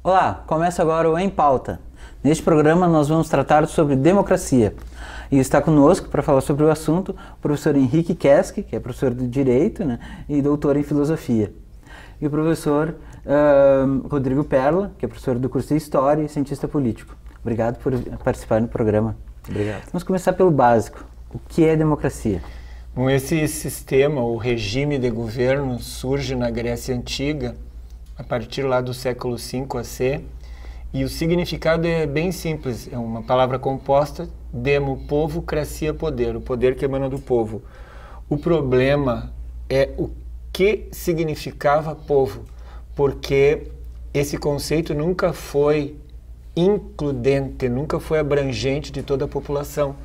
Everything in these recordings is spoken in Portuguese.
Olá, começa agora o Em Pauta. Neste programa nós vamos tratar sobre democracia. E está conosco para falar sobre o assunto o professor Henrique Keski, que é professor de Direito, né, e doutor em Filosofia. E o professor Rodrigo Perla, que é professor do curso de História e cientista político. Obrigado por participar do programa. Obrigado. Vamos começar pelo básico. O que é democracia? Bom, esse sistema, o regime de governo, surge na Grécia Antiga, a partir lá do século V a.C., e o significado é bem simples, é uma palavra composta, demo, povo, cracia, poder, o poder que emana do povo. O problema é o que significava povo, porque esse conceito nunca foi includente, nunca foi abrangente de toda a população.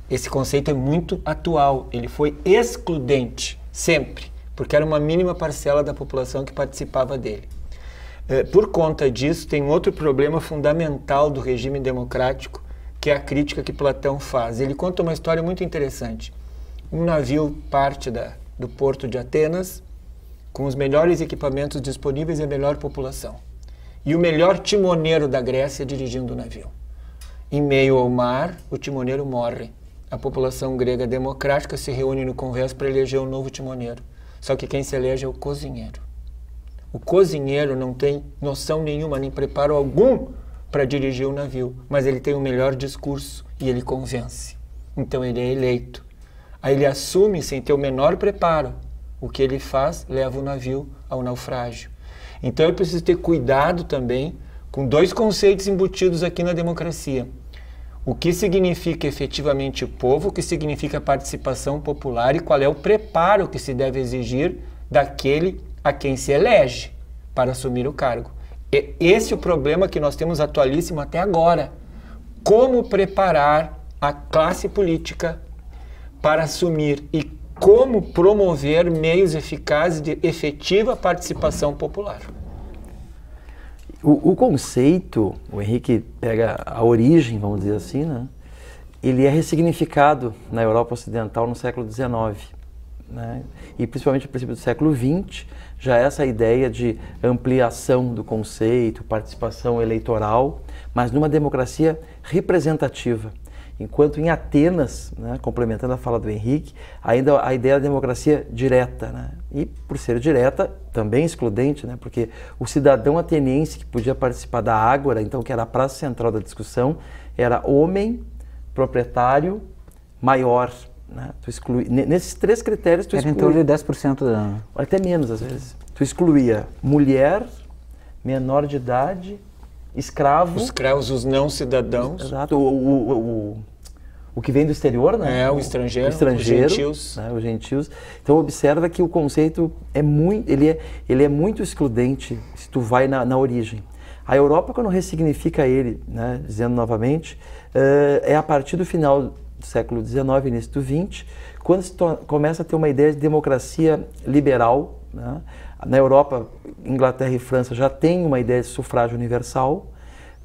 Esse conceito é muito atual, ele foi excludente, sempre, porque era uma mínima parcela da população que participava dele. Por conta disso, tem outro problema fundamental do regime democrático, que é a crítica que Platão faz. Ele conta uma história muito interessante. Um navio parte do porto de Atenas, com os melhores equipamentos disponíveis e a melhor população. E o melhor timoneiro da Grécia dirigindo o navio. Em meio ao mar, o timoneiro morre. A população grega democrática se reúne no Congresso para eleger um novo timoneiro. Só que quem se elege é o cozinheiro. O cozinheiro não tem noção nenhuma, nem preparo algum para dirigir o navio, mas ele tem o melhor discurso e ele convence. Então ele é eleito. Aí ele assume sem ter o menor preparo. O que ele faz leva o navio ao naufrágio. Então eu preciso ter cuidado também com dois conceitos embutidos aqui na democracia. O que significa efetivamente o povo, o que significa participação popular e qual é o preparo que se deve exigir daquele a quem se elege para assumir o cargo. Esse é o problema que nós temos atualíssimo até agora. Como preparar a classe política para assumir e como promover meios eficazes de efetiva participação popular. O conceito, o Henrique pega a origem, vamos dizer assim, né? Ele é ressignificado na Europa Ocidental no século XIX. Né? E principalmente no princípio do século XX, já essa ideia de ampliação do conceito, participação eleitoral, mas numa democracia representativa. Enquanto em Atenas, né, complementando a fala do Henrique, ainda a ideia da democracia direta, né? E por ser direta, também excludente, né? Porque o cidadão ateniense que podia participar da ágora, então que era a praça central da discussão, era homem, proprietário, maior. Né? Tu exclui, nesses três critérios tu exclui... Era em torno de 10% da... Até menos às vezes. Tu excluía mulher, menor de idade, escravo... Os escravos, os não cidadãos. Exato. O que vem do exterior, né? É, o estrangeiro, os gentios. Né? Os gentios. Então observa que o conceito é muito, ele é muito excludente se tu vai na origem. A Europa, quando ressignifica ele, né, dizendo novamente, é a partir do final do século XIX, início do XX, quando se começa a ter uma ideia de democracia liberal. Né? Na Europa, Inglaterra e França já têm uma ideia de sufrágio universal,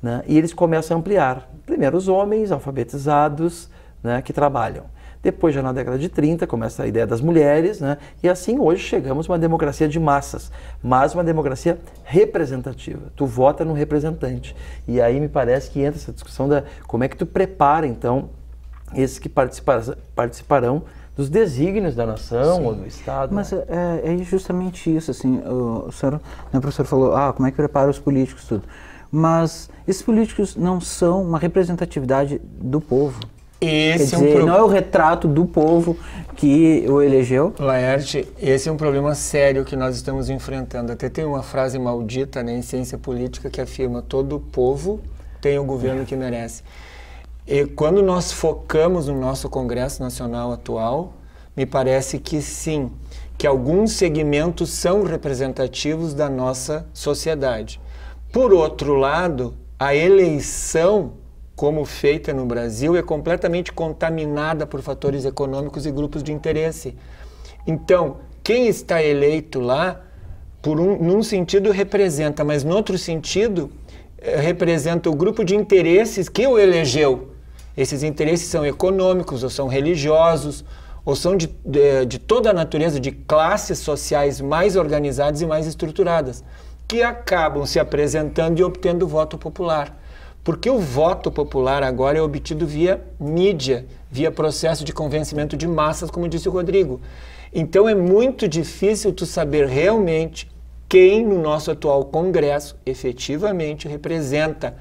né? E eles começam a ampliar. Primeiro os homens alfabetizados, né, que trabalham. Depois, já na década de 30, começa a ideia das mulheres, né? E assim hoje chegamos a uma democracia de massas, mas uma democracia representativa. Tu vota no representante. E aí me parece que entra essa discussão da como é que tu prepara, então, esses que participarão dos desígnios da nação. Sim. Ou do Estado. Mas é justamente isso, assim, o senhor, né, o professor falou, como é que prepara os políticos, tudo. Mas esses políticos não são uma representatividade do povo. Quer dizer, não é o retrato do povo que o elegeu. Laerte, esse é um problema sério que nós estamos enfrentando. Até tem uma frase maldita, né, em ciência política que afirma: todo povo tem o governo que merece. E quando nós focamos no nosso Congresso Nacional atual, me parece que sim, que alguns segmentos são representativos da nossa sociedade. Por outro lado, a eleição, como feita no Brasil, é completamente contaminada por fatores econômicos e grupos de interesse. Então, quem está eleito lá, num sentido representa, mas no outro sentido, representa o grupo de interesses que o elegeu. Esses interesses são econômicos, ou são religiosos, ou são de toda a natureza, de classes sociais mais organizadas e mais estruturadas, que acabam se apresentando e obtendo voto popular. Porque o voto popular agora é obtido via mídia, via processo de convencimento de massas, como disse o Rodrigo. Então é muito difícil tu saber realmente quem no nosso atual Congresso efetivamente representa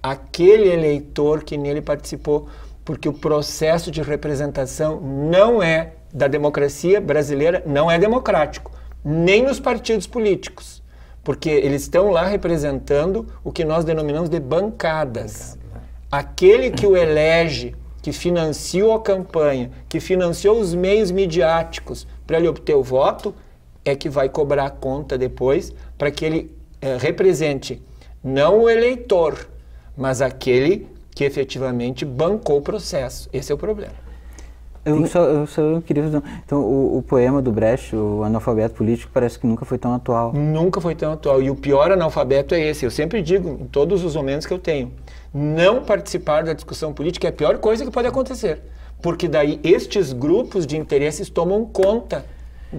aquele eleitor que nele participou, porque o processo de representação não é da democracia brasileira, não é democrático, nem nos partidos políticos. Porque eles estão lá representando o que nós denominamos de bancadas. Aquele que o elege, que financiou a campanha, que financiou os meios midiáticos para ele obter o voto, é que vai cobrar a conta depois para que ele represente não o eleitor, mas aquele que efetivamente bancou o processo. Esse é o problema. Eu só queria fazer... Então, o poema do Brecht, o analfabeto político, parece que nunca foi tão atual. Nunca foi tão atual. E o pior analfabeto é esse. Eu sempre digo, em todos os momentos que eu tenho, não participar da discussão política é a pior coisa que pode acontecer. Porque daí estes grupos de interesses tomam conta.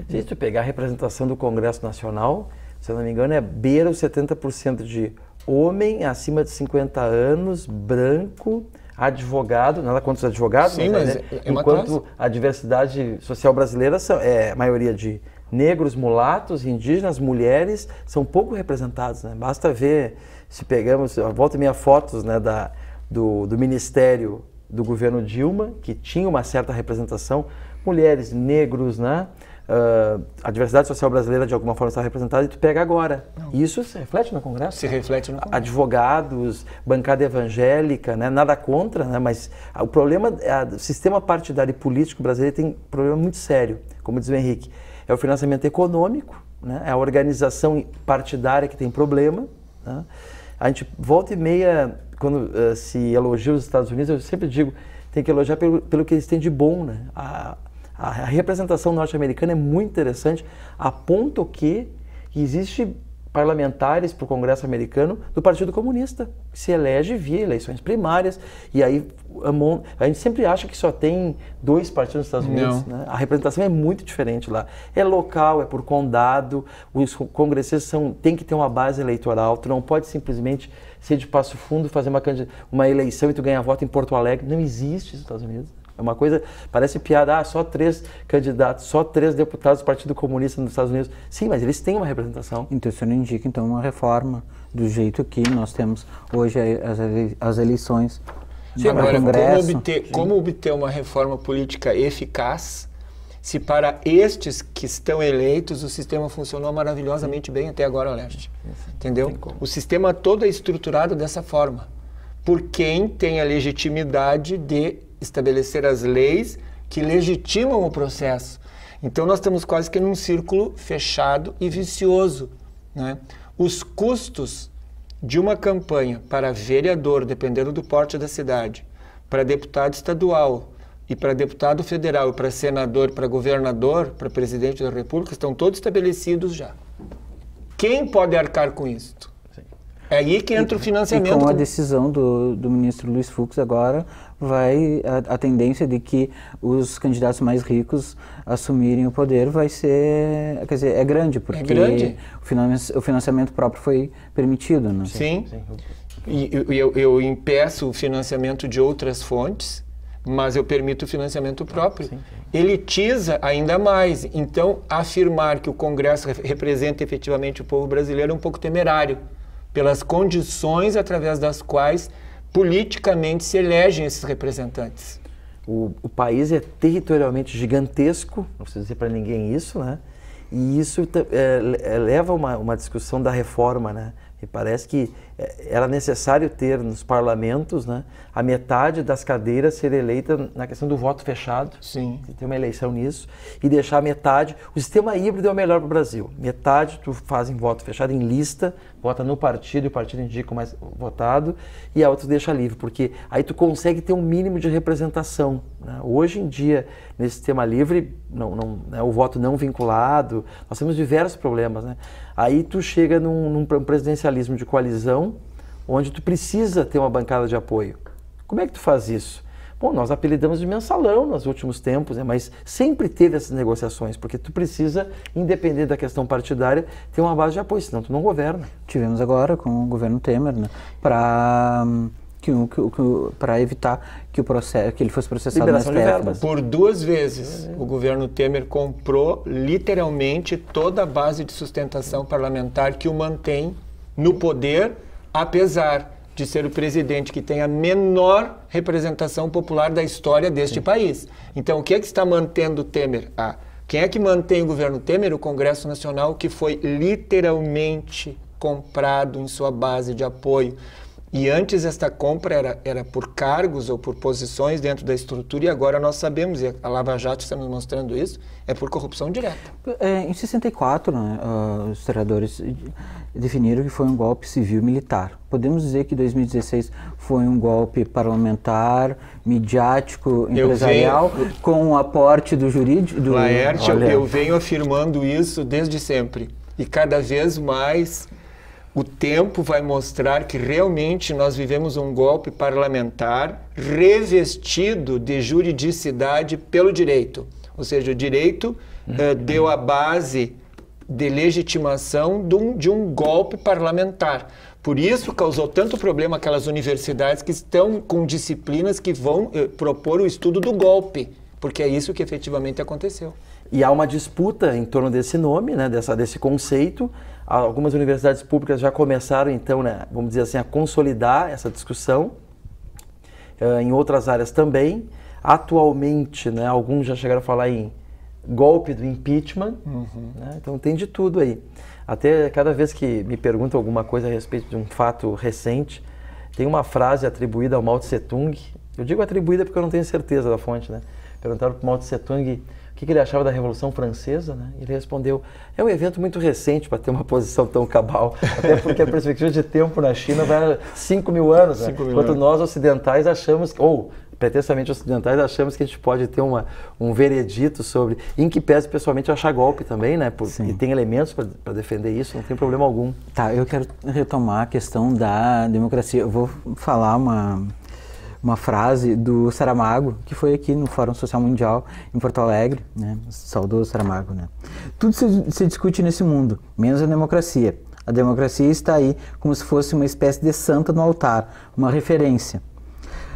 Se tu pegar a representação do Congresso Nacional, se eu não me engano, beira os 70% de homem acima de 50 anos, branco, advogado, nada contra os advogados, sim, mas enquanto a diversidade social brasileira é a maioria de negros, mulatos, indígenas, mulheres, são pouco representados, né? Basta ver, se pegamos, volta e meia fotos, né, do Ministério do governo Dilma, que tinha uma certa representação, mulheres, negros, né? A diversidade social brasileira de alguma forma está representada, e tu pega agora. E isso se reflete no Congresso? Se reflete no Congresso. Advogados, bancada evangélica, né? Nada contra, né? Mas o problema, o sistema partidário e político brasileiro tem um problema muito sério, como diz o Henrique. É o financiamento econômico, né? É a organização partidária que tem problema, né? A gente volta e meia, quando se elogia os Estados Unidos, eu sempre digo, tem que elogiar pelo que eles têm de bom, né? A representação norte-americana é muito interessante, a ponto que existe parlamentares para o Congresso americano do Partido Comunista, que se elege via eleições primárias, e aí a gente sempre acha que só tem 2 partidos nos Estados Unidos, né? A representação é muito diferente lá. É local, é por condado, os congressistas têm que ter uma base eleitoral, tu não pode simplesmente ser de Passo Fundo, fazer uma eleição e tu ganhar voto em Porto Alegre, não existe nos Estados Unidos. É uma coisa, parece piada, só 3 candidatos, só 3 deputados do Partido Comunista nos Estados Unidos. Sim, mas eles têm uma representação. Então isso não indica então uma reforma do jeito que nós temos hoje as eleições. Sim, agora, como obter uma reforma política eficaz se para estes que estão eleitos o sistema funcionou maravilhosamente bem até agora, Leste? Entendeu? O sistema todo é estruturado dessa forma. Por quem tem a legitimidade de estabelecer as leis que legitimam o processo. Então nós estamos quase que num círculo fechado e vicioso, né? Os custos de uma campanha para vereador, dependendo do porte da cidade, para deputado estadual e para deputado federal, e para senador, para governador, para presidente da República, estão todos estabelecidos já. Quem pode arcar com isso? É aí que entra o financiamento. E com a decisão do ministro Luiz Fux agora, a tendência de que os candidatos mais ricos assumirem o poder vai ser, quer dizer, é grande, porque o financiamento próprio foi permitido, né? Sim. E eu impeço o financiamento de outras fontes, mas eu permito o financiamento próprio. Sim. Elitiza ainda mais. Então, afirmar que o Congresso representa efetivamente o povo brasileiro é um pouco temerário, pelas condições através das quais politicamente se elegem esses representantes. O país é territorialmente gigantesco, não preciso dizer para ninguém isso, né? E isso leva a uma discussão da reforma, né? E parece que era necessário ter nos parlamentos, né, a metade das cadeiras ser eleita na questão do voto fechado. Sim. Ter uma eleição nisso e deixar metade. O sistema híbrido é o melhor para o Brasil. Metade tu faz em voto fechado, em lista, vota no partido e o partido indica o mais votado, e a outra deixa livre, porque aí tu consegue ter um mínimo de representação, né? Hoje em dia, nesse sistema livre, né, o voto não vinculado, nós temos diversos problemas, né? Aí tu chega num presidencialismo de coalizão, onde tu precisa ter uma bancada de apoio. Como é que tu faz isso? Bom, nós apelidamos de mensalão nos últimos tempos, né? Mas sempre teve essas negociações, porque tu precisa, independente da questão partidária, ter uma base de apoio, senão tu não governa. Tivemos agora com o governo Temer, né, para evitar que ele fosse processado Liberação na de STF. verbas. Por 2 vezes, o governo Temer comprou literalmente toda a base de sustentação parlamentar que o mantém no poder, apesar de ser o presidente que tem a menor representação popular da história deste país. Então, o que é que está mantendo o Temer? Quem é que mantém o governo Temer? O Congresso Nacional, que foi literalmente comprado em sua base de apoio. E antes esta compra era por cargos ou por posições dentro da estrutura, e agora nós sabemos, e a Lava Jato está nos mostrando isso, é por corrupção direta. Em 64, né, os historiadores definiram que foi um golpe civil-militar. Podemos dizer que 2016 foi um golpe parlamentar, midiático, empresarial, com o aporte do jurídico? Laerte, eu venho afirmando isso desde sempre. E cada vez mais o tempo vai mostrar que realmente nós vivemos um golpe parlamentar revestido de juridicidade pelo direito. Ou seja, o direito deu a base de legitimação de um golpe parlamentar. Por isso causou tanto problema aquelas universidades que estão com disciplinas que vão propor o estudo do golpe, porque é isso que efetivamente aconteceu. E há uma disputa em torno desse nome, né, desse conceito. Algumas universidades públicas já começaram, então, né, vamos dizer assim, a consolidar essa discussão. Em outras áreas também. Atualmente, né, alguns já chegaram a falar em golpe do impeachment. Né, então tem de tudo aí. Até cada vez que me perguntam alguma coisa a respeito de um fato recente, tem uma frase atribuída ao Mao Tse Tung. Eu digo atribuída porque eu não tenho certeza da fonte, né? Perguntaram para o Mao Tse Tung o que ele achava da Revolução Francesa, né? Ele respondeu, é um evento muito recente para ter uma posição tão cabal, até porque a perspectiva de tempo na China vai 5.000 anos, né? Enquanto nós ocidentais achamos, ou pretensamente ocidentais, achamos que a gente pode ter um veredito sobre, em que pese pessoalmente eu achar golpe também, né? E tem elementos para defender isso, não tem problema algum. Tá, eu quero retomar a questão da democracia. Eu vou falar uma frase do Saramago, que foi aqui no Fórum Social Mundial em Porto Alegre, né? Saudoso Saramago, né? Tudo se discute nesse mundo, menos a democracia. A democracia está aí como se fosse uma espécie de santa no altar, uma referência.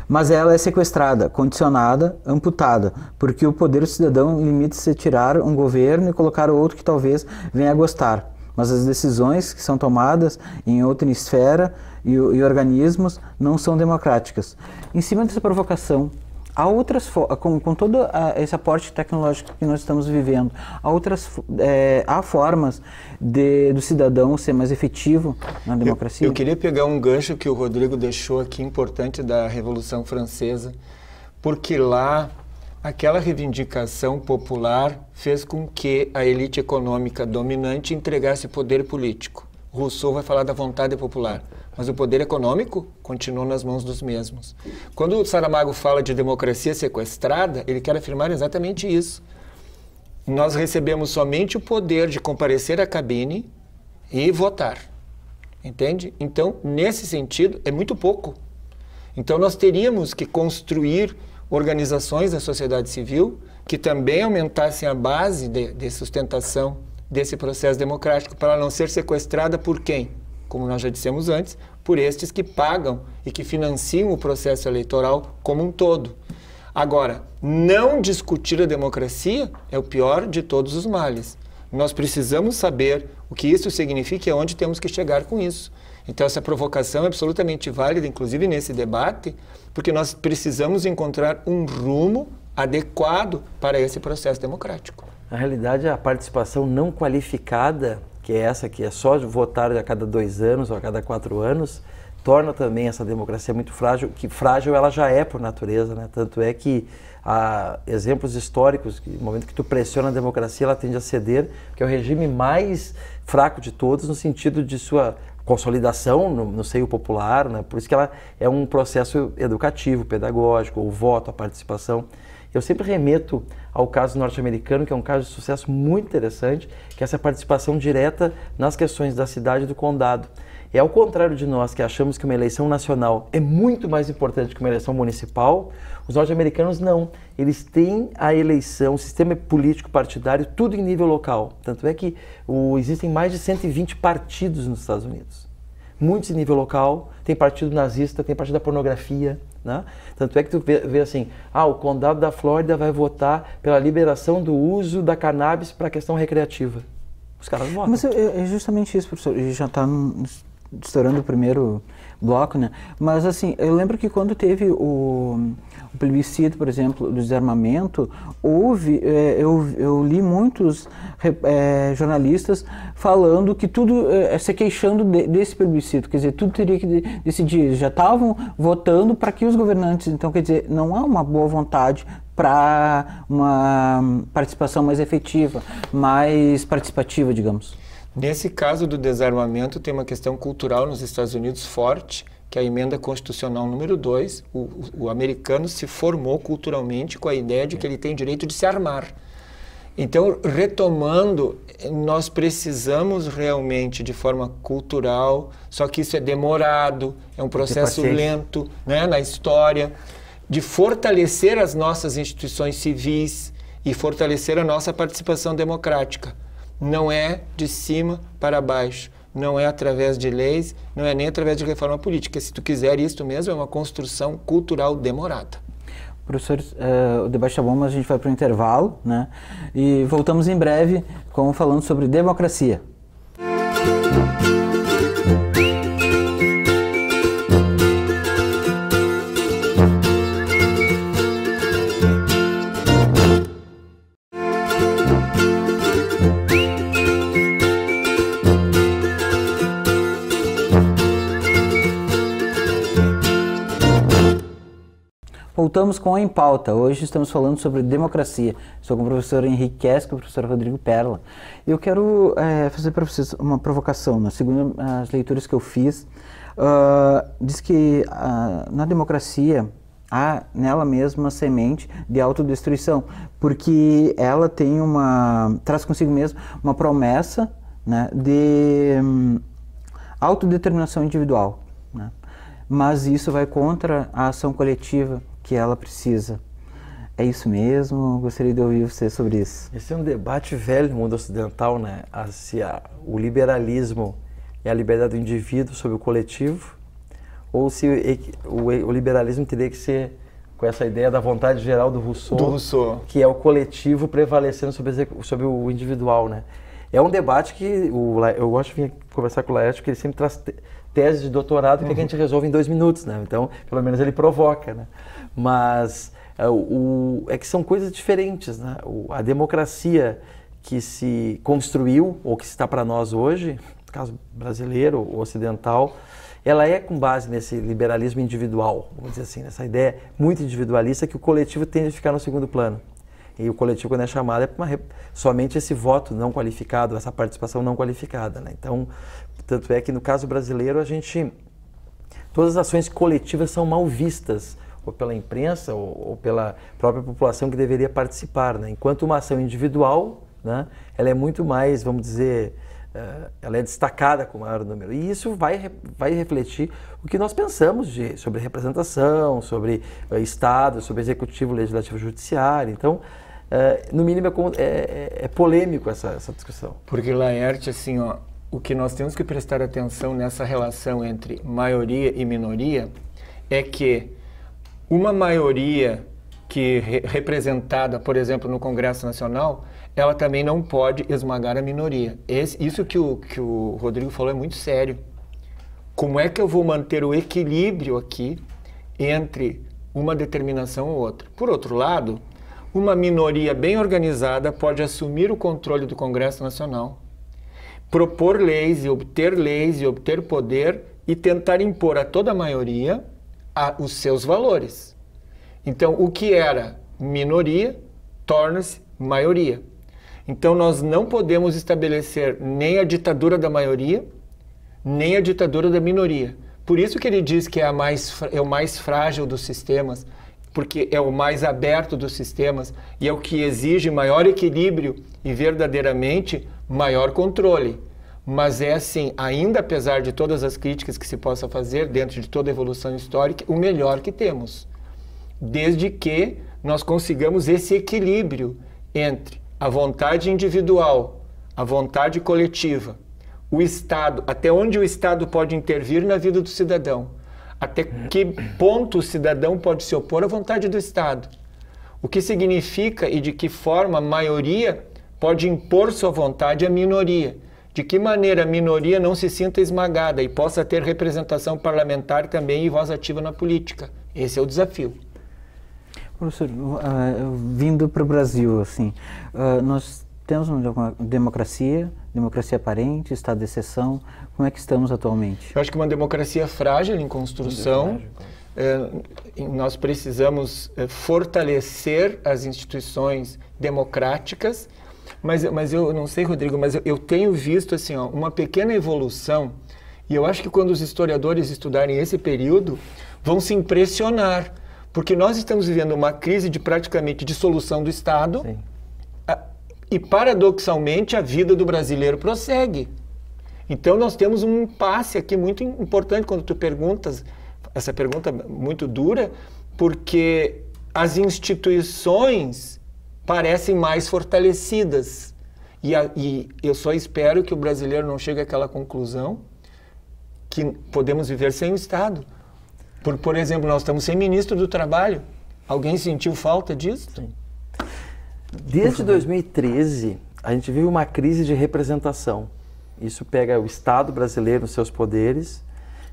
Mas ela é sequestrada, condicionada, amputada, porque o poder do cidadão limita-se a tirar um governo e colocar outro que talvez venha a gostar. Mas as decisões que são tomadas em outra esfera e organismos não são democráticas. Em cima dessa provocação, há outras com todo esse aporte tecnológico que nós estamos vivendo, há formas do cidadão ser mais efetivo na democracia? Eu queria pegar um gancho que o Rodrigo deixou aqui, importante, da Revolução Francesa, porque lá aquela reivindicação popular fez com que a elite econômica dominante entregasse poder político. Rousseau vai falar da vontade popular, mas o poder econômico continuou nas mãos dos mesmos. Quando o Saramago fala de democracia sequestrada, ele quer afirmar exatamente isso. Nós recebemos somente o poder de comparecer à cabine e votar, entende? Então, nesse sentido, é muito pouco. Então, nós teríamos que construir organizações da sociedade civil que também aumentassem a base de sustentação desse processo democrático, para ela não ser sequestrada por quem? Como nós já dissemos antes, por estes que pagam e que financiam o processo eleitoral como um todo. Agora, não discutir a democracia é o pior de todos os males. Nós precisamos saber o que isso significa e aonde temos que chegar com isso. Então, essa provocação é absolutamente válida, inclusive nesse debate, porque nós precisamos encontrar um rumo adequado para esse processo democrático. Na realidade, a participação não qualificada, que é essa que é só votar a cada 2 anos ou a cada 4 anos, torna também essa democracia muito frágil, que frágil ela já é por natureza, né? Tanto é que há exemplos históricos, que no momento que tu pressiona a democracia, ela tende a ceder, que é o regime mais fraco de todos no sentido de sua consolidação no seio popular, né? Por isso que ela é um processo educativo, pedagógico, o voto, a participação. Eu sempre remeto ao caso norte-americano, que é um caso de sucesso muito interessante, que é essa participação direta nas questões da cidade e do condado. É ao contrário de nós, que achamos que uma eleição nacional é muito mais importante que uma eleição municipal, os norte-americanos não. Eles têm a eleição, o sistema político partidário, tudo em nível local. Tanto é que existem mais de 120 partidos nos Estados Unidos. Muitos em nível local, tem partido nazista, tem partido da pornografia, né? Tanto é que tu vê assim, o condado da Flórida vai votar pela liberação do uso da cannabis para a questão recreativa. Os caras votam. Mas é justamente isso, professor. Já está estourando o primeiro bloco, né? Mas assim, eu lembro que quando teve o plebiscito, por exemplo, do desarmamento, eu li muitos jornalistas falando que tudo, se queixando desse plebiscito, quer dizer, tudo teria que decidir. Eles já estavam votando para que os governantes, então, quer dizer, não há uma boa vontade para uma participação mais efetiva, mais participativa, digamos. Nesse caso do desarmamento, tem uma questão cultural nos Estados Unidos forte, que é a emenda constitucional número 2, o americano se formou culturalmente com a ideia de que ele tem direito de se armar. Então, retomando, nós precisamos realmente, de forma cultural, só que isso é demorado, é um processo lento, né, na história, de fortalecer as nossas instituições civis e fortalecer a nossa participação democrática. Não é de cima para baixo, não é através de leis, não é nem através de reforma política. Se tu quiser isso mesmo, é uma construção cultural demorada. Professor, o debate está bom, mas a gente vai para o intervalo, né? E voltamos em breve falando sobre democracia. Voltamos com Em Pauta. Hoje estamos falando sobre democracia. Estou com o professor Henrique Kesk e o professor Rodrigo Perla. Eu quero fazer para vocês uma provocação. Segundo as leituras que eu fiz, diz que na democracia há nela mesma uma semente de autodestruição, porque ela traz consigo mesmo uma promessa, né, de autodeterminação individual, né? Mas isso vai contra a ação coletiva que ela precisa. É isso mesmo? Gostaria de ouvir você sobre isso. Esse é um debate velho no mundo ocidental, né? Se o liberalismo é a liberdade do indivíduo sobre o coletivo, ou se o liberalismo teria que ser com essa ideia da vontade geral do Rousseau, que é o coletivo prevalecendo sobre o individual, né? É um debate que eu gosto de vir conversar com o Laerte, porque ele sempre traz tese de doutorado que a gente resolve em 2 minutos, né? Então, pelo menos ele provoca, né? Mas é que são coisas diferentes, né? A democracia que se construiu, ou que está para nós hoje, no caso brasileiro ou ocidental, ela é com base nesse liberalismo individual, vamos dizer assim, nessa ideia muito individualista que o coletivo tende a ficar no segundo plano. E o coletivo, quando é chamado, é somente esse voto não qualificado, essa participação não qualificada, né? Então, tanto é que no caso brasileiro, todas as ações coletivas são mal vistas, ou pela imprensa, ou pela própria população que deveria participar, né? Enquanto uma ação individual, né, ela é muito mais, vamos dizer, ela é destacada com maior número. E isso vai refletir o que nós pensamos sobre representação, sobre Estado, sobre Executivo, Legislativo, Judiciário. Então, no mínimo, é polêmico essa discussão. Porque, Laerte, assim, o que nós temos que prestar atenção nessa relação entre maioria e minoria é que uma maioria representada, por exemplo, no Congresso Nacional, ela também não pode esmagar a minoria. Isso que o Rodrigo falou é muito sério. Como é que eu vou manter o equilíbrio aqui entre uma determinação ou outra? Por outro lado, uma minoria bem organizada pode assumir o controle do Congresso Nacional, propor leis e obter poder e tentar impor a toda a maioria os seus valores. Então, o que era minoria torna-se maioria. Então, nós não podemos estabelecer nem a ditadura da maioria, nem a ditadura da minoria. Por isso que ele diz que é o mais frágil dos sistemas, porque é o mais aberto dos sistemas e é o que exige maior equilíbrio e verdadeiramente maior controle. Mas é assim, ainda apesar de todas as críticas que se possa fazer dentro de toda a evolução histórica, o melhor que temos. Desde que nós consigamos esse equilíbrio entre a vontade individual, a vontade coletiva, o Estado, até onde o Estado pode intervir na vida do cidadão, até que ponto o cidadão pode se opor à vontade do Estado, o que significa e de que forma a maioria pode impor sua vontade à minoria, de que maneira a minoria não se sinta esmagada e possa ter representação parlamentar também e voz ativa na política. Esse é o desafio. Professor, vindo para o Brasil, assim, nós temos uma democracia aparente, estado de exceção. Como é que estamos atualmente? Eu acho que uma democracia frágil em construção. Nós precisamos fortalecer as instituições democráticas, mas eu não sei, Rodrigo, mas eu tenho visto assim, ó, uma pequena evolução, e eu acho que quando os historiadores estudarem esse período, vão se impressionar, porque nós estamos vivendo uma crise de praticamente dissolução do Estado. Sim. E, paradoxalmente, a vida do brasileiro prossegue. Então, nós temos um impasse aqui muito importante quando tu perguntas, essa pergunta muito dura, porque as instituições parecem mais fortalecidas. E eu só espero que o brasileiro não chegue àquela conclusão que podemos viver sem o Estado. Por exemplo, nós estamos sem ministro do Trabalho. Alguém sentiu falta disso? Sim. Desde 2013, a gente vive uma crise de representação. Isso pega o Estado brasileiro nos seus poderes.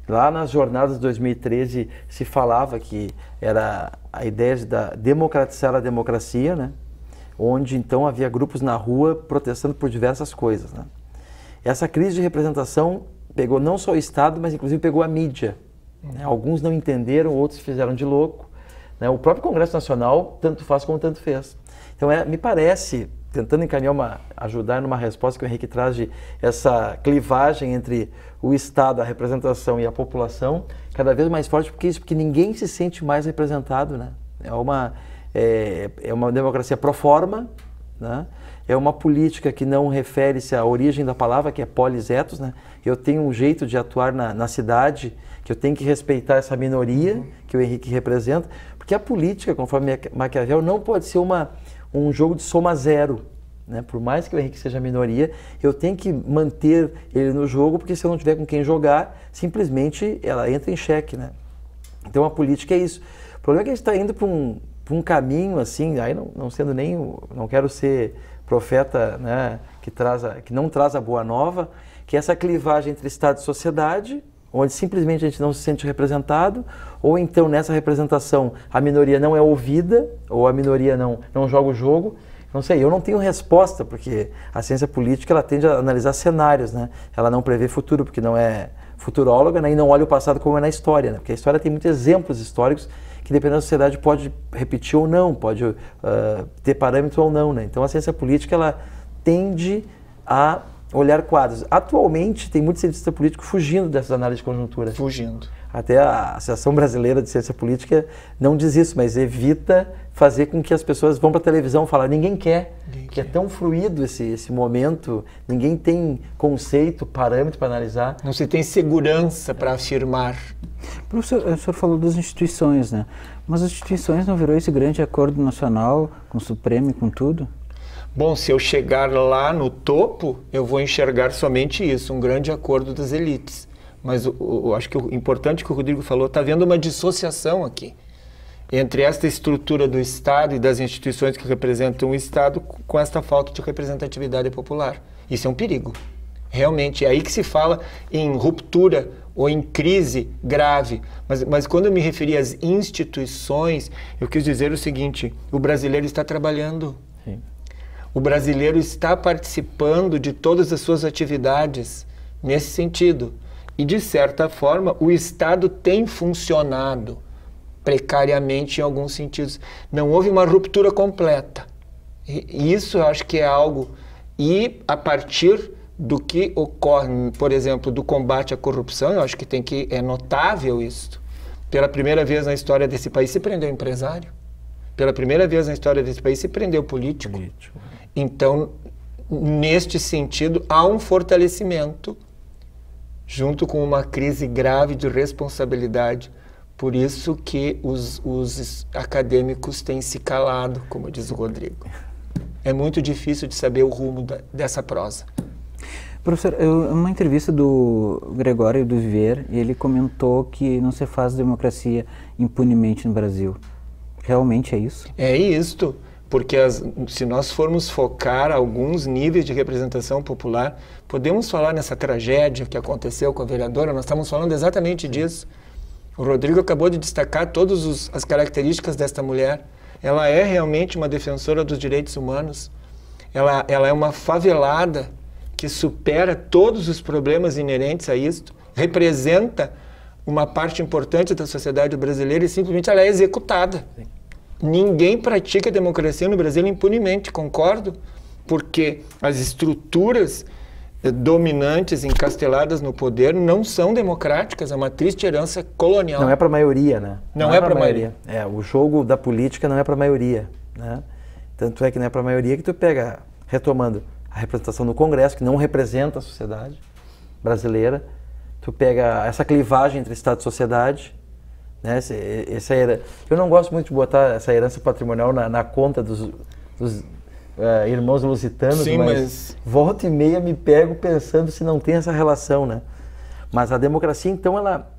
Lá nas jornadas de 2013 se falava que era a ideia de democratizar a democracia, né? Onde então havia grupos na rua protestando por diversas coisas, né? Essa crise de representação pegou não só o Estado, mas inclusive pegou a mídia. Né? Alguns não entenderam, outros fizeram de louco. Né? O próprio Congresso Nacional tanto faz como tanto fez. Então, me parece, tentando ajudar numa resposta que o Henrique traz de essa clivagem entre o Estado, a representação e a população, cada vez mais forte, porque ninguém se sente mais representado, né? É uma democracia pro forma, né? É uma política que não refere-se à origem da palavra, que é polis ethos, né? Eu tenho um jeito de atuar na cidade, que eu tenho que respeitar essa minoria que o Henrique representa, porque a política, conforme Maquiavel, não pode ser um jogo de soma zero, né? Por mais que o Henrique seja minoria, eu tenho que manter ele no jogo, porque se eu não tiver com quem jogar, simplesmente ela entra em xeque, né? Então a política é isso. O problema é que a gente está indo para um caminho assim, aí não quero ser profeta, né, que não traz a boa nova, que é essa clivagem entre Estado e sociedade, onde simplesmente a gente não se sente representado, ou então nessa representação a minoria não é ouvida, ou a minoria não joga o jogo. Não sei, eu não tenho resposta, porque a ciência política ela tende a analisar cenários, né? Ela não prevê futuro, porque não é futuróloga, né? E não olha o passado como é na história, né? Porque a história tem muitos exemplos históricos que, dependendo da sociedade, pode repetir ou não, pode ter parâmetro ou não, né? Então a ciência política ela tende a olhar quadros. Atualmente tem muito cientista político fugindo dessas análises de conjuntura. Fugindo. Até a Associação Brasileira de Ciência Política não diz isso, mas evita fazer com que as pessoas vão para a televisão falar, ninguém quer, que é tão fluido esse momento, ninguém tem conceito, parâmetro para analisar. Não se tem segurança para afirmar. Professor, o senhor falou das instituições, né? Mas as instituições não virou esse grande acordo nacional com o Supremo e com tudo? Bom, se eu chegar lá no topo, eu vou enxergar somente isso, um grande acordo das elites. Mas eu acho que o importante que o Rodrigo falou, está havendo uma dissociação aqui entre esta estrutura do Estado e das instituições que representam o Estado com esta falta de representatividade popular. Isso é um perigo. Realmente, é aí que se fala em ruptura ou em crise grave. Mas quando eu me referi às instituições, eu quis dizer o seguinte, o brasileiro está trabalhando. Sim. O brasileiro está participando de todas as suas atividades nesse sentido. E, de certa forma, o Estado tem funcionado precariamente em alguns sentidos. Não houve uma ruptura completa. E isso eu acho que é algo... E, a partir do que ocorre, por exemplo, do combate à corrupção, eu acho que é notável isso. Pela primeira vez na história desse país se prendeu empresário. Pela primeira vez na história desse país se prendeu político. Então, neste sentido, há um fortalecimento junto com uma crise grave de responsabilidade. Por isso que os acadêmicos têm se calado, como diz o Rodrigo. É muito difícil de saber o rumo dessa prosa. Professor, uma entrevista do Gregório do Viver, ele comentou que não se faz democracia impunemente no Brasil. Realmente é isso? É isto, porque se nós formos focar alguns níveis de representação popular, podemos falar nessa tragédia que aconteceu com a vereadora, nós estamos falando exatamente disso. O Rodrigo acabou de destacar todas as características desta mulher. Ela é realmente uma defensora dos direitos humanos. Ela é uma favelada que supera todos os problemas inerentes a isto, representa uma parte importante da sociedade brasileira e simplesmente ela é executada. Ninguém pratica a democracia no Brasil impunemente, concordo? Porque as estruturas dominantes, encasteladas no poder, não são democráticas, é uma triste herança colonial. Não é para a maioria, né? Não é para a maioria. O jogo da política não é para a maioria, né? Tanto é que não é para a maioria que tu pega, retomando, a representação no Congresso, que não representa a sociedade brasileira, tu pega essa clivagem entre Estado e sociedade, né? Eu não gosto muito de botar essa herança patrimonial na conta dos irmãos lusitanos, sim, mas volta e meia me pego pensando se não tem essa relação, né? Mas a democracia, então, ela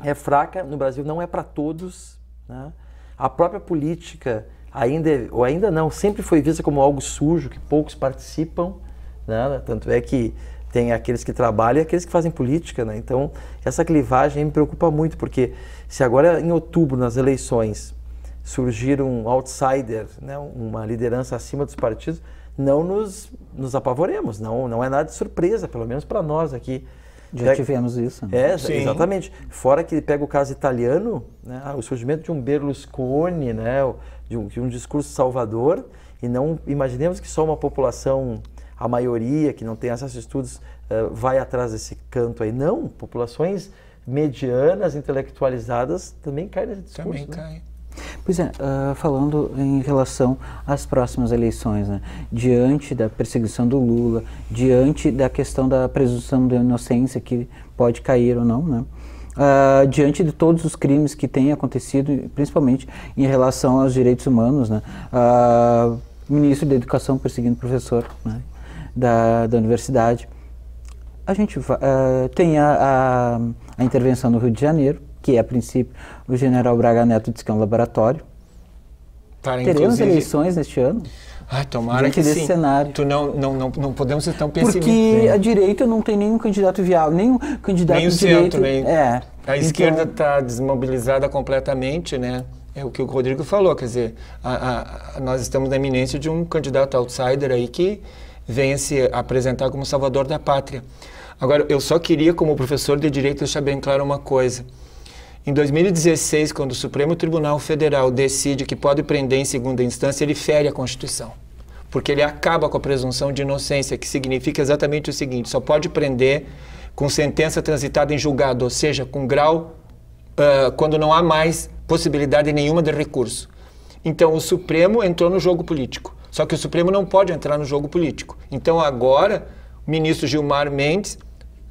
é fraca no Brasil, não é para todos, né? A própria política ainda não, sempre foi vista como algo sujo, que poucos participam, né? Tanto é que tem aqueles que trabalham e aqueles que fazem política, né? Então, essa clivagem me preocupa muito, porque se agora em outubro, nas eleições, surgir um outsider, né? Uma liderança acima dos partidos, não nos apavoremos, não é nada de surpresa, pelo menos para nós aqui. Já tivemos isso. Né? Exatamente. Fora que pega o caso italiano, né? O surgimento de um Berlusconi, né? de um discurso salvador, e não imaginemos que só uma população, a maioria que não tem acesso a estudos, vai atrás desse canto aí. Não, populações medianas, intelectualizadas, também caem nesse discurso. Também caem. Pois é, falando em relação às próximas eleições, né? Diante da perseguição do Lula, diante da questão da presunção de inocência que pode cair ou não, né? Diante de todos os crimes que têm acontecido, principalmente em relação aos direitos humanos, né? O ministro da Educação perseguindo o professor, né? da universidade. A gente tem a intervenção no Rio de Janeiro, que a princípio o general Braga Neto disse que é um laboratório. Teremos eleições neste ano? Tomara que sim. Cenário. Não podemos ser tão pessimistas. Porque a direita não tem nenhum candidato viável, nenhum candidato nem o de direita. Centro, nem... A esquerda está desmobilizada completamente, né? É o que o Rodrigo falou, quer dizer, nós estamos na iminência de um candidato outsider aí que venha se apresentar como salvador da pátria. Agora, eu só queria, como professor de Direito, deixar bem claro uma coisa. Em 2016, quando o Supremo Tribunal Federal decide que pode prender em segunda instância, ele fere a Constituição. Porque ele acaba com a presunção de inocência, que significa exatamente o seguinte: só pode prender com sentença transitada em julgado, ou seja, com grau, quando não há mais possibilidade nenhuma de recurso. Então, o Supremo entrou no jogo político. Só que o Supremo não pode entrar no jogo político. Então, agora, o ministro Gilmar Mendes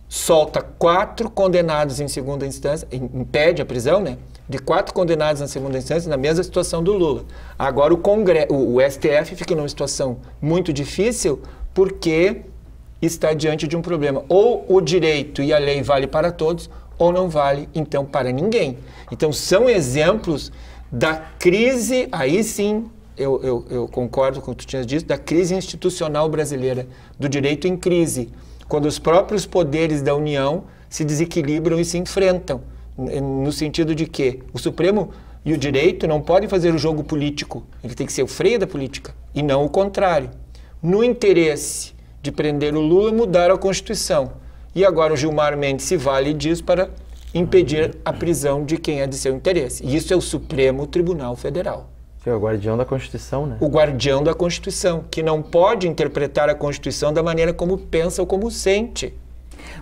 solta 4 condenados em segunda instância, impede a prisão, né, de 4 condenados na segunda instância, na mesma situação do Lula. Agora o STF fica numa situação muito difícil porque está diante de um problema. Ou o direito e a lei vale para todos, ou não vale, então, para ninguém. Então, são exemplos da crise, aí sim, eu concordo com o que tu tinhas dito, da crise institucional brasileira, do direito em crise, quando os próprios poderes da União se desequilibram e se enfrentam, no sentido de que o Supremo e o direito não podem fazer o jogo político, ele tem que ser o freio da política, e não o contrário. No interesse de prender o Lula, mudaram a Constituição. E agora o Gilmar Mendes se vale disso para impedir a prisão de quem é de seu interesse. E isso é o Supremo Tribunal Federal. Que é o guardião da Constituição, né? O guardião da Constituição, que não pode interpretar a Constituição da maneira como pensa ou como sente.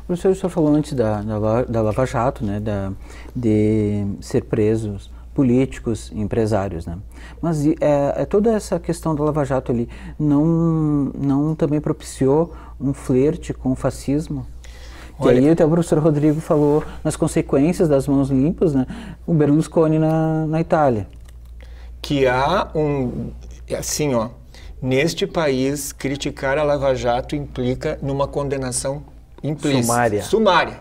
Professor, o senhor falou antes da Lava Jato, né, de ser presos políticos e empresários, né? Mas toda essa questão da Lava Jato ali não também propiciou um flerte com o fascismo? Que aí até o professor Rodrigo falou nas consequências das mãos limpas, né? O Berlusconi na Itália. Que há assim, ó, neste país, criticar a Lava Jato implica numa condenação implícita. Sumária.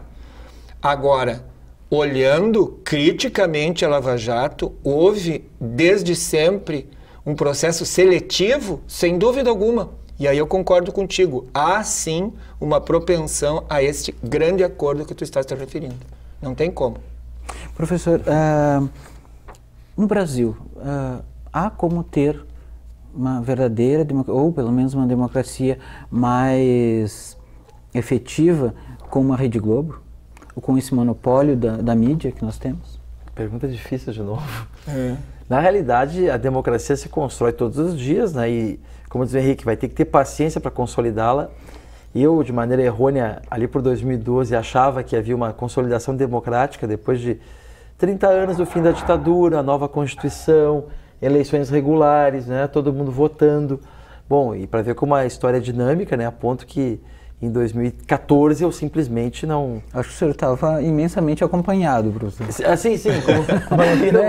Agora, olhando criticamente a Lava Jato, houve desde sempre um processo seletivo, sem dúvida alguma. E aí eu concordo contigo, há sim uma propensão a este grande acordo que tu estás te referindo. Não tem como. Professor, no Brasil, há como ter uma verdadeira, ou pelo menos uma democracia mais efetiva com uma Rede Globo? Ou com esse monopólio da mídia que nós temos? Pergunta difícil de novo. Na realidade, a democracia se constrói todos os dias, né? E, como diz o Henrique, vai ter que ter paciência para consolidá-la. Eu, de maneira errônea, ali por 2012, achava que havia uma consolidação democrática depois de 30 anos do fim da ditadura, a nova Constituição, eleições regulares, né? Todo mundo votando. Bom, e para ver como a história é dinâmica, né? A ponto que em 2014 eu simplesmente não... Acho que o senhor estava imensamente acompanhado, professor. Sim.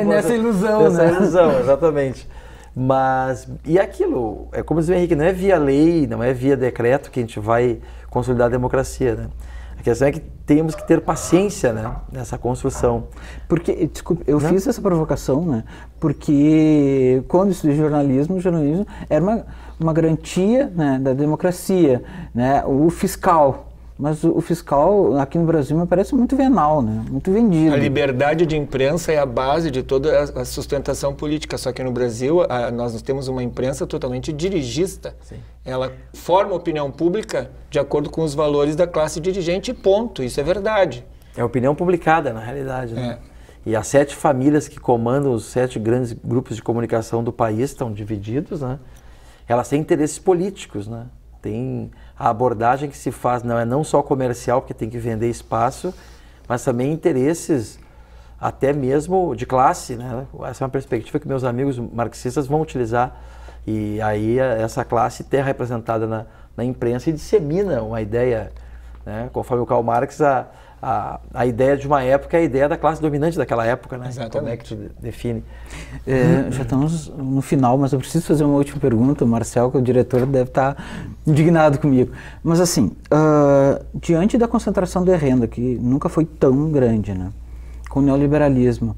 Nessa ilusão, nessa ilusão, exatamente. Mas, e aquilo, é como diz o Henrique, não é via lei, não é via decreto que a gente vai consolidar a democracia, né? A questão é que temos que ter paciência, né, nessa construção. Porque, desculpe, eu fiz essa provocação, né, porque quando estudei jornalismo, o jornalismo era uma garantia, né, da democracia, né, o fiscal. Mas o fiscal aqui no Brasil me parece muito venal, né? Muito vendido. A liberdade de imprensa é a base de toda a sustentação política, só que no Brasil nós temos uma imprensa totalmente dirigista. Sim. Ela forma a opinião pública de acordo com os valores da classe dirigente e ponto, isso é verdade. É opinião publicada, na realidade, né? E as 7 famílias que comandam os 7 grandes grupos de comunicação do país estão divididos, né? Elas têm interesses políticos, né? Tem a abordagem que se faz não só comercial, porque tem que vender espaço, mas também interesses até mesmo de classe, né? Essa é uma perspectiva que meus amigos marxistas vão utilizar, e aí essa classe tem representada na imprensa e dissemina uma ideia, né? Conforme o Karl Marx, a ideia de uma época é a ideia da classe dominante daquela época, né? Exatamente. Como é que tu define? Já estamos no final, mas eu preciso fazer uma última pergunta. O Marcel, que é o diretor, deve estar indignado comigo. Mas assim, diante da concentração de renda, que nunca foi tão grande, né, com o neoliberalismo,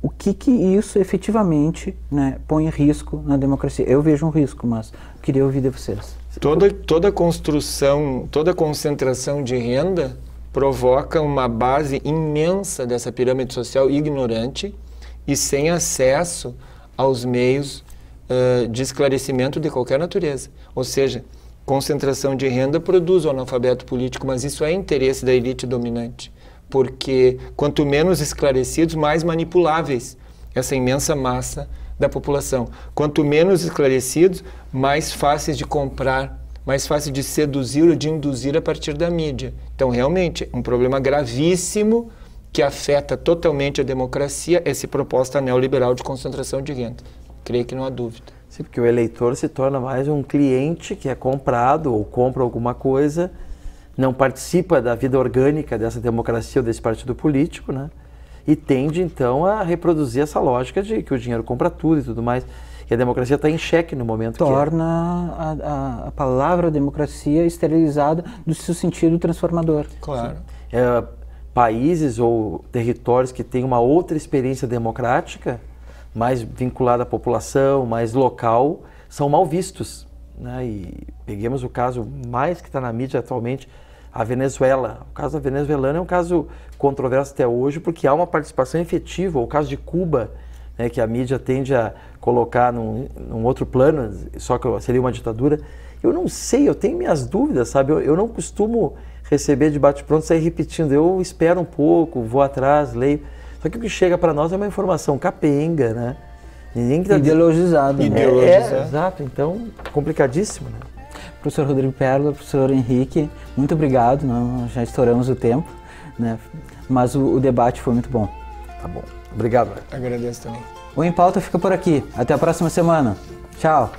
o que isso efetivamente, né, põe em risco na democracia? Eu vejo um risco, mas queria ouvir de vocês. Toda construção, toda concentração de renda provoca uma base imensa dessa pirâmide social ignorante e sem acesso aos meios de esclarecimento de qualquer natureza. Ou seja, concentração de renda produz o analfabeto político, mas isso é interesse da elite dominante, porque quanto menos esclarecidos, mais manipuláveis essa imensa massa da população. Quanto menos esclarecidos, mais fáceis de comprar, mais fácil de seduzir ou de induzir a partir da mídia. Então, realmente, um problema gravíssimo que afeta totalmente a democracia, essa proposta neoliberal de concentração de renda. Creio que não há dúvida. Sim, porque o eleitor se torna mais um cliente que é comprado ou compra alguma coisa, não participa da vida orgânica dessa democracia ou desse partido político, né? E tende, então, a reproduzir essa lógica de que o dinheiro compra tudo e tudo mais. E a democracia está em xeque no momento torna a palavra democracia esterilizada do seu sentido transformador. Claro. Países ou territórios que têm uma outra experiência democrática, mais vinculada à população, mais local, são mal vistos, né? E peguemos o caso mais que está na mídia atualmente, a Venezuela. O caso da venezuelana é um caso controverso até hoje, porque há uma participação efetiva. O caso de Cuba, né, que a mídia tende a colocar num outro plano, só que seria uma ditadura. Eu não sei, eu tenho minhas dúvidas, sabe? Eu não costumo receber de bate-pronto e sair repetindo. Eu espero um pouco, vou atrás, leio. Só que o que chega para nós é uma informação capenga, né? Ninguém que está ideologizado. Né? Exato, então complicadíssimo, né? professor Rodrigo Perla, professor Henrique, muito obrigado, nós já estouramos o tempo, né? Mas o debate foi muito bom. Tá bom. Obrigado. Agradeço também. O Em Pauta fica por aqui. Até a próxima semana. Tchau.